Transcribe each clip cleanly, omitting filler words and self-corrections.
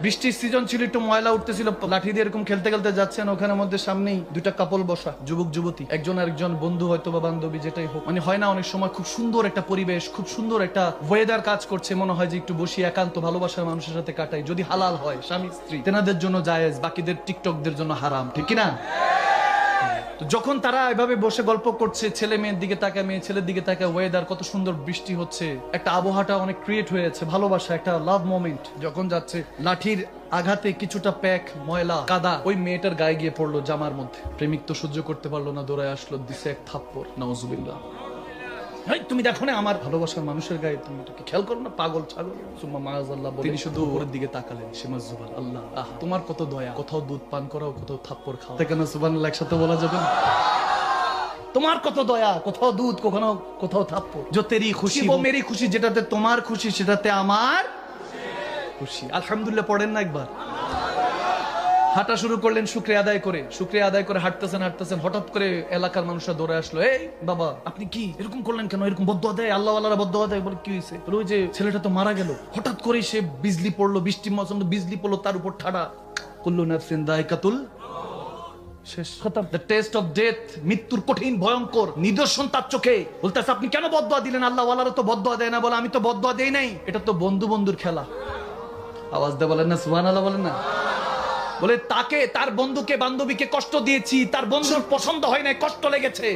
বৃষ্টির সিজন ছিল, একটু ময়লা উঠতেছিল, লাঠি দিয়ে এরকম খেলতে খেলতে যাচ্ছেন, ওখানে মধ্যে সামনেই দুইটা কাপল বসা, যুবক যুবতী, একজন আরেকজন বন্ধু হয়তো বা বান্ধবী যেটাই হোক, মানে হয় না অনেক সময় খুব সুন্দর একটা পরিবেশ, খুব সুন্দর একটা ওয়েদার কাজ করছে, মনে হয় যে একটু বসি একান্ত ভালোবাসার মানুষের সাথে কাটাই, যদি হালাল হয় স্বামী স্ত্রী, তেনাদের জন্য জায়েজ, বাকিদের টিকটকদের জন্য হারাম, ঠিক কিনা? তো যখন তারা এভাবে বসে গল্প করছে, ছেলে মেয়ের দিকে তাকায়, মেয়ে ছেলের দিকে তাকায়, ওয়েদার কত সুন্দর, বৃষ্টি হচ্ছে, একটা আবহাওয়াটা অনেক ক্রিয়েট হয়েছে, ভালোবাসা, একটা লাভ মোমেন্ট, যখন যাচ্ছে লাঠির আঘাতে কিছুটা প্যাক ময়লা কাদা ওই মেয়েটার গায়ে গিয়ে পড়লো, জামার মধ্যে। প্রেমিক তো সহ্য করতে পারলো না, দৌড়ায় আসলো, দিছে এক থাপ্পড়, নাউজুবিল্লাহ। তুমি দেখো না আমার ভালোবাসার মানুষের গায়ে, তুমি এটাকে খেয়াল করো না, পাগল ছাগল, সুম্মা মাআযাল্লাহ বলে তিনি শুধু উপরের দিকে তাকালেন, সিমাজুবাল, আল্লাহ তোমার কত দয়া, কোথাও দুধ পান করাও, কোথাও থাপ্পড় খাও, কেন সুবহানাল্লাহ একসাথে বলা যাবে না? তোমার কত দয়া, কোথাও দুধ, কখনো কোথাও থাপ্পড়, जो तेरी खुशी वो मेरी खुशी, যেটাতে তোমার খুশি সেটাতে আমার খুশি। আলহামদুলিল্লাহ পড়েন না একবার? হাঁটা শুরু করলেন শুকরিয়া আদায় করে, শুকরিয়া আদায় করে হাঁটতেছেন হাঁটতেছেন, হঠাৎ করে এলাকার মানুষরা দৌড়ে আসলো, এই বাবা আপনি কি এরকম করলেন কেন, এরকম বদদুয়া দেয়, আল্লাহ ওয়ালারা বদদুয়া দেয়, বলে কি হয়েছে? বলে ওই যে ছেলেটা তো মারা গেল, হঠাৎ করে সে বিজলি পড়লো, বৃষ্টির মৌসুম, বিজলি পড়লো, তার উপর ঠাড়া, কুল্লু নাফসিন যায়কাতুল শেষ, খতম। দ্য টেস্ট অফ ডেথ, মৃত্যুর কঠিন ভয়ঙ্কর নিদর্শন তার চোখে। বলতেছে আপনি কেন বদদুয়া দিলেন? আল্লাহ ওয়ালারা তো বদদুয়া দেয় না। বলে আমি তো বদদুয়া দেই নাই, এটা তো বন্ধু বন্ধুর খেলা। আওয়াজ দিয়ে বলেন না সুবহানাল্লাহ, বলেন না। বলে তাকে, তার বন্ধুকে বান্ধবীকে কষ্ট দিয়েছি, তার বন্ধুর পছন্দ হয় নাই, কষ্ট লেগেছে,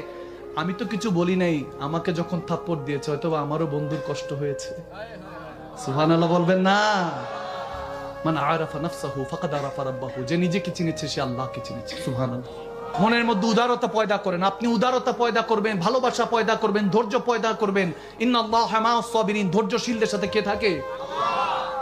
আমি তো কিছু বলি নাই, আমাকে যখন থাপ্পড় দিয়েছে হয়তো আমারও বন্ধুর কষ্ট হয়েছে। সুবহানাল্লাহ বলবেন না? মান আরাফা নাফসাহু ফাকাদ আরাফা রাব্বাহু, যে নিজেকে চিনেছে সে আল্লাহকে চিনেছে। সুবহানাল্লাহ। মনের মধ্যে উদারতা পয়দা করেন, আপনি উদারতা পয়দা করবেন, ভালোবাসা পয়দা করবেন, ধৈর্য পয়দা করবেন। ইন্নাল্লাহা মাআস সাবিরিন, ধৈর্যশীলদের সাথে কে থাকে?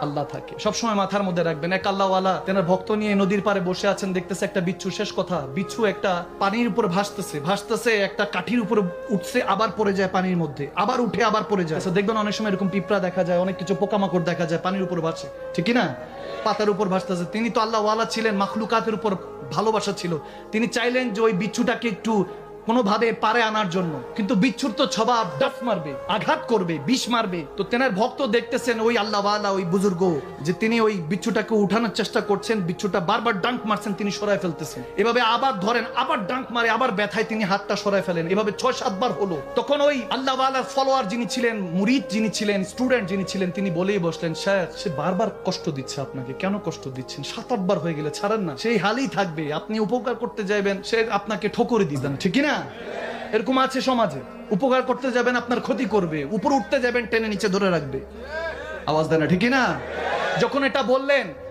আল্লাহ থাকে। সবসময় মাথার মধ্যে রাখবেন, এক আল্লাহওয়ালা তেনার ভক্ত নিয়ে নদীর পারে বসে আছেন, দেখতেছে একটা বিচ্ছু, শেষ কথা, বিচ্ছু একটা পানির উপর ভাসতেছে ভাসতেছে, একটা কাঠির উপর উঠছে, আবার পড়ে যায় পানির মধ্যে, আবার উঠে আবার পড়ে যায়। দেখবেন অনেক সময় এরকম পিঁপড়া দেখা যায়, অনেক কিছু পোকামাকড় দেখা যায় পানির উপর ভাসে, ঠিক না? পাতার উপর ভাসতেছে। তিনি তো আল্লাহওয়ালা ছিলেন, মাখলুকাতের উপর ভালোবাসা ছিল, তিনি চাইলেন যে ওই বিচ্ছুটাকে একটু কোনোভাবে পারে আনার জন্য, কিন্তু বিচ্ছুর তো স্বভাব ডাফ মারবে, আঘাত করবে, বিষ মারবে। তো তেনার ভক্ত দেখতেছেন ওই আল্লাহওয়ালা, ওই বুজুর্গ, যে তিনি ওই বিচ্ছুটাকে উঠানোর চেষ্টা করছেন, বিচ্ছুটা বারবার ডাঙ্ক মারছেন, তিনি সরায় ফেলতেছেন, এভাবে আবার ধরেন, আবার ডাঙ্ক মারে, আবার ব্যথায় তিনি হাতটা সরায় ফেলেন, এভাবে 6-7 বার হলো। তখন ওই আল্লাহওয়ালার ফলোয়ার যিনি ছিলেন, মুরিদ যিনি ছিলেন, স্টুডেন্ট যিনি ছিলেন, তিনি বলেই বসলেন, শেখ সে বারবার কষ্ট দিচ্ছে আপনাকে, কেন কষ্ট দিচ্ছেন? 7-8 বার হয়ে গেলে ছাড়েন না, সেই হালই থাকবে, আপনি উপকার করতে যাবেন সে আপনাকে ঠোকরে দিবেন, ঠিক না? এরকম আছে সমাজে, উপকার করতে যাবেন আপনার ক্ষতি করবে, উপরে উঠতে যাবেন টেনে নিচে ধরে রাখবে। আওয়াজ দেয় না, ঠিক না? যখন এটা বললেন